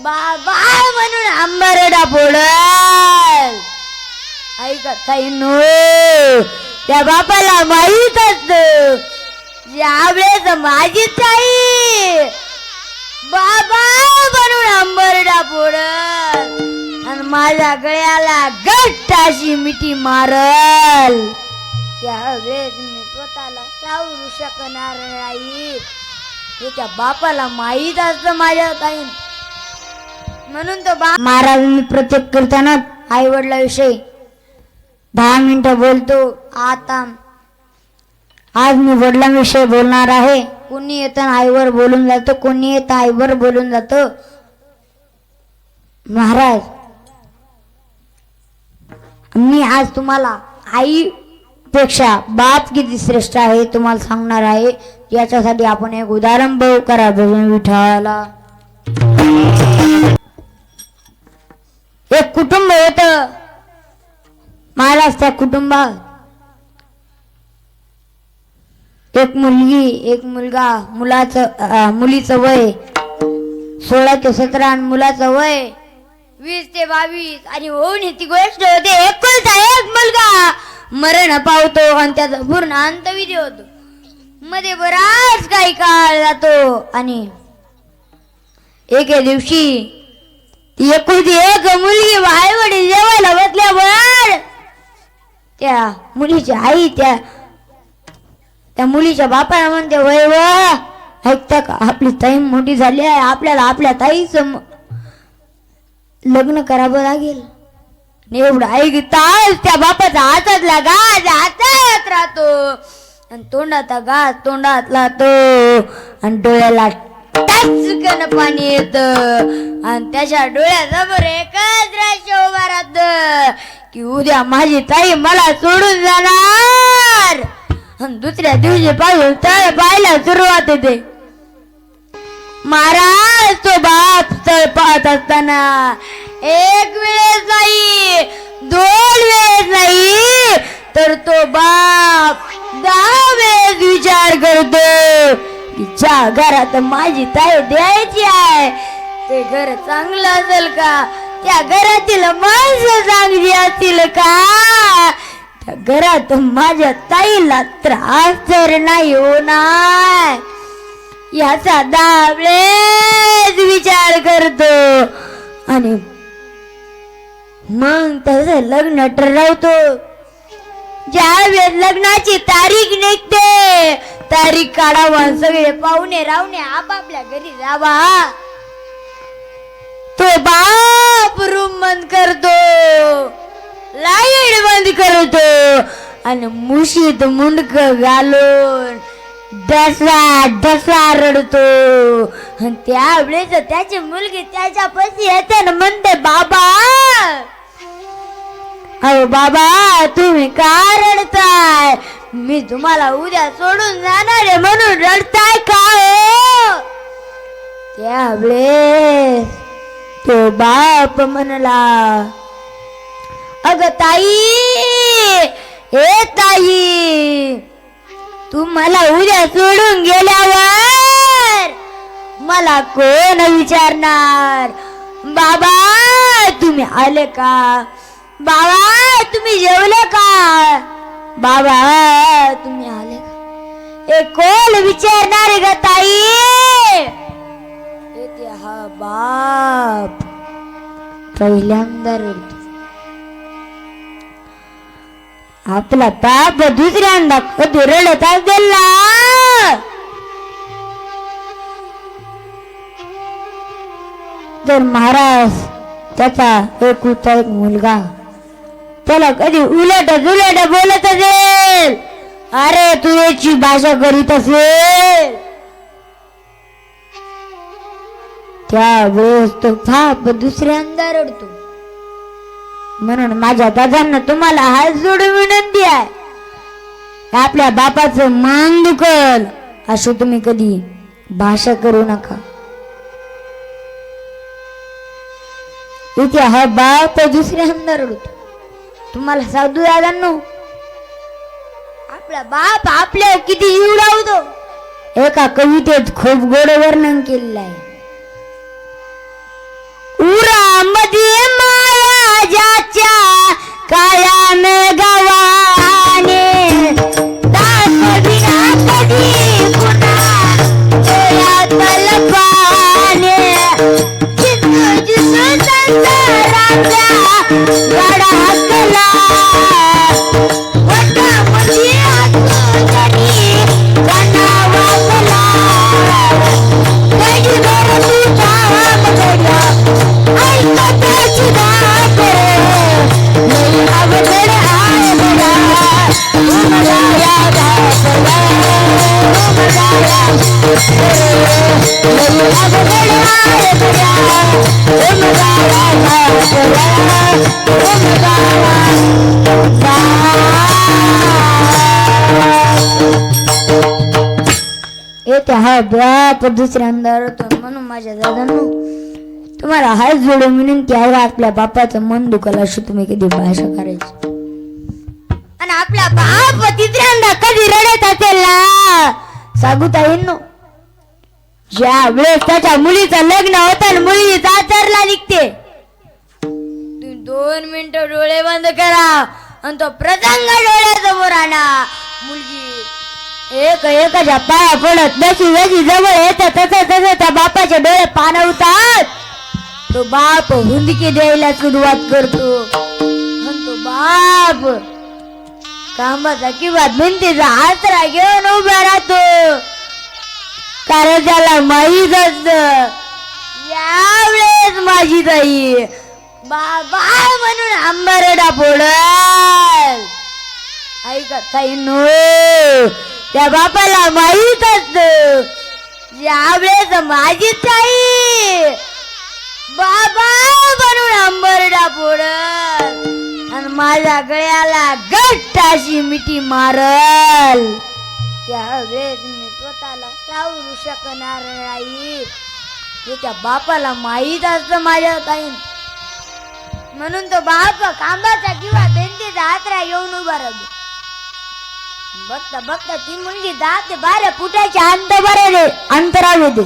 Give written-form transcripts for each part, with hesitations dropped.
बाबा म्हणून आंबरडा फोडल. ऐकत नो त्या बापाला माहीत असत यावेळेस माझीच आई बाबा म्हणून आंबरडा फोडल आणि माझ्या गळ्याला घट्ट अशी मिठी मारल. त्यावेळेस मी स्वतःला सावरू शकणार नाही हे त्या बापाला माहीत असतं माझ्या ताई. म्हणून तो महाराज मी प्रत्येक कीर्तनात आई वडिलाविषयी 10 मिनिटं बोलतो. आता आज मी वडिलांविषयी बोलणार आहे. कोणी येताना आईवर बोलून जातो, कोणी येतं आईवर बोलून जातो. महाराज मी आज तुम्हाला आई पेक्षा बाप किती श्रेष्ठ आहे तुम्हाला सांगणार आहे. याच्यासाठी आपण एक उदाहरण बघू. करा भजन विठ्ठला. एक कुटुंब होत. महाराज त्या कुटुंबात एक मुलगी एक मुलगा. मुलीचं वय 16 ते 17 आणि मुलाचं वय 20 ते 22. आणि होऊन ती गोष्ट होते एकुलता एक मुलगा मरण पावतो आणि त्याचा पूर्ण अंतविधी होतो. मध्ये बराच काही काळ जातो आणि एके दिवशी एकुलती एक मुलगी आई वडील जेवायला बसल्यावर त्या मुलीची आई त्या मुलीच्या बापाला म्हणते वय व ऐकता का आपली ताई मोठी झाली आहे आपल्याला आपल्या ताईचं लग्न करावं लागेल. एवढं ऐकताच त्या बापाचा हातातला गाज हातात राहतो आणि तोंडाचा गाज तोंडात राहतो आणि डोळ्याला टचकन पाणी येत आणि त्याच्या डोळ्यासमोर एकच दृश्य उभा राहत की उद्या माझी ताई मला सोडून जाणार. आणि दुसऱ्या दिवशी पासून तळ पाहायला सुरुवात होते. महाराज तो बाप तळ पाहत असताना एक वेळेस नाही 2 वेळेस नाही तर तो बाप 10 वेळेस विचार करतो की ज्या घरात माझी ताई द्यायची आहे ते घर चांगलं असेल का, त्या घरातील माणसं चांगली असतील का, त्या घरात माझ्या ताईला त्रास तर नाही होणार याचा 10 वेळेस विचार करतो. आणि मग त्याचं लग्न ठरवतो. ज्या वेळेस लग्नाची तारीख निघते तारीख काढावा सगळे पाहुणे रावणे आपापल्या घरी जावा. तो बाप रूम बंद करतो, लाईट बंद करतो आणि मुशीत मुंडक घालून डसा रडतो. आणि त्यावेळेस त्याची मुलगी त्याच्या पाशी येते ना म्हणते बाबा अहो बाबा तुम्ही का रडताय, मी तुम्हाला उद्या सोडून जाणार आहे म्हणून रडताय का हो. त्यावेळेस तो बाप म्हणला अगं ताई हे ताई तू मला उद्या सोडून गेल्यावर मला कोण विचारणार. बाबा तुम्ही आले का, बाबा तुम्ही जेवले का, बाबा तुम्ही आले का, हे कोण विचारणार ग ताई. येते हा बाप पहिल्यांदा रडतो. आपला बाप दुसऱ्यांदा कधी रडत असेल ना तर महाराज त्याचा एकुलता एक मुलगा त्याला कधी उलट बोलत असेल, अरे तू याची भाषा करीत असेल, त्यावेळेस तो बाप दुसऱ्यांदा रडतो. म्हणून माझ्या दादांना तुम्हाला हात जोडून विनंती आहे आपल्या बापाचं मन दुखल अशी तुम्ही कधी भाषा करू नका. इथे हा बाप दुसऱ्यांदा रडतो. तुम्हाला साधू दादांनो आपला बाप आपल्या किती जीव लावतो एका कवितेत खूप गोड वर्णन केलेलं आहे. येते हा बाप दुसऱ्यांदा रडतो म्हणून माझ्या दादांनो तुम्हाला हात जोडून विनंती आहे आपल्या बापाचं मन दुखल अशी तुम्ही कधी भाषा करायची आणि आपला बाप तिसऱ्यांदा कधी रडत असेल ना सांगूता येईन ज्या वेळेस त्याच्या मुलीचं लग्न होतं आणि मुलगी सासरला निघते तुम्ही 2 मिनिटं डोळे बंद करा आणि तो प्रसंग डोळ्यासमोर आणा मुलगी एकाच्या पाया पडत जशी जशी जवळ येत तसं त्या बापाचे डोळे पाणवतात तो बाप हुंदकी द्यायला सुरुवात करतो आणि तो बाप खांबाचा किंवा भिंतीचा आसरा घेऊन उभा राहतो कारण त्याला माहीत असत यावेळेस माझी ताई बाबा म्हणून आंबारडा फोडल ऐका ताई नो त्या बापाला माहीत असत यावेळेस माझी ताई बाबा म्हणून आंबरडा फोडल आणि माझ्या गळ्याला घट्ट अशी मिठी मारल त्यावेळेस मी स्वतःला सावरू शकणार नाही हे त्या बापाला माहीत असत माझ्या ताई म्हणून तो बाप खांबाचा किंवा भिंतीचा आसरा घेऊन उभा राहतो बघता बघता ती मुलगी 10 ते 12 फुटाच्या अंतरावर येते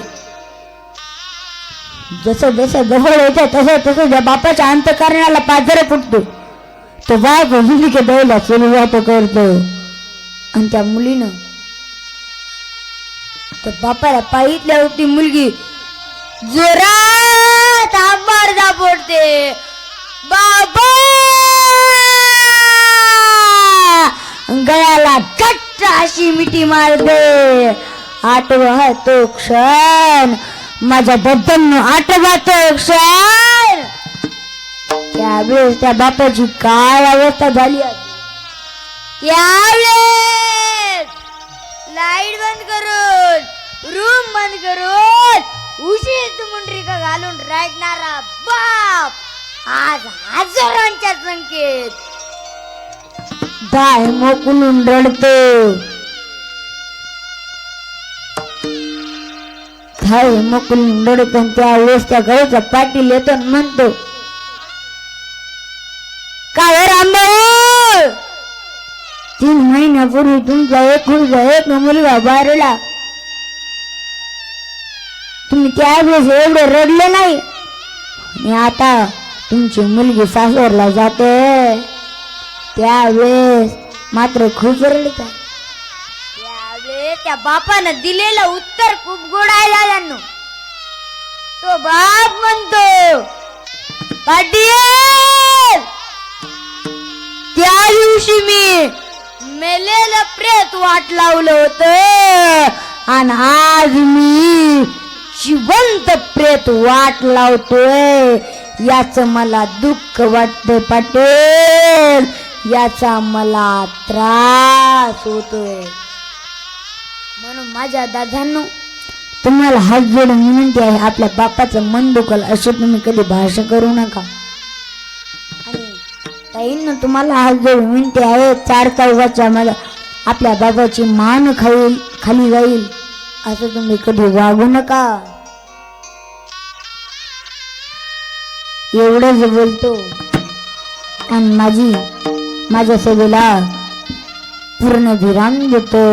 जसं जसं जवळ येते तसं त्या बापाच्या अंतःकरणाला पाझर फुटतो तो बाप मुलीके द्यायला सुरुवात करतो आणि त्या मुलीनं त्या बापाला पाहितल्यावर ती मुलगी जोरात आंबारडा फोडते बाबा गळ्याला घट्ट अशी मिठी मारते आठवा तो क्षण माझ्या बद्दल आठवा तो क्षण त्यावेळेस त्या बापाची काय अवस्था झाली त्यावेळेस लाईट बंद करून रूम बंद करून उशीच मुंडरिका घालून राहणारा बाप आज हजारांच्या संख्येत दाय मोकलून रडतो दाय मोकलून रडतो त्यावेळेस त्या घराचा पाटील येतो आणि म्हणतो काय रामभाऊ 3 महिन्यापूर्वी तुमचा एक मुलगा बारला तुम्ही त्यावेळेस एवढे रडले नाही आणि आता तुमची मुलगी सासरला जाते त्यावेळेस मात्र खूप रडत आहे त्यावेळेस त्या बापानं दिलेलं उत्तर खूप गोडायला लागलं तो बाप म्हणतो पाटील त्या दिवशी मी मेलेलं प्रेत वाट लावलं होतं आणि आज मी जिवंत प्रेत वाट लावतोय याच मला दुःख वाटतंय पाटील याचा मला त्रास होतोय म्हणून माझ्या दादांनो तुम्हाला हात जोडून विनंती आहे आपल्या बापाचं मन दुखल असे तुम्ही कधी भाषा करू नका आणि ताईंना तुम्हाला हात जोडून विनंती आहे 4 चौघाच्या मला आपल्या बाबाची मान खाली जाईल असं तुम्ही कधी वागू नका एवढंच बोलतो आणि माझ्या सभेला पूर्ण विराम देतो.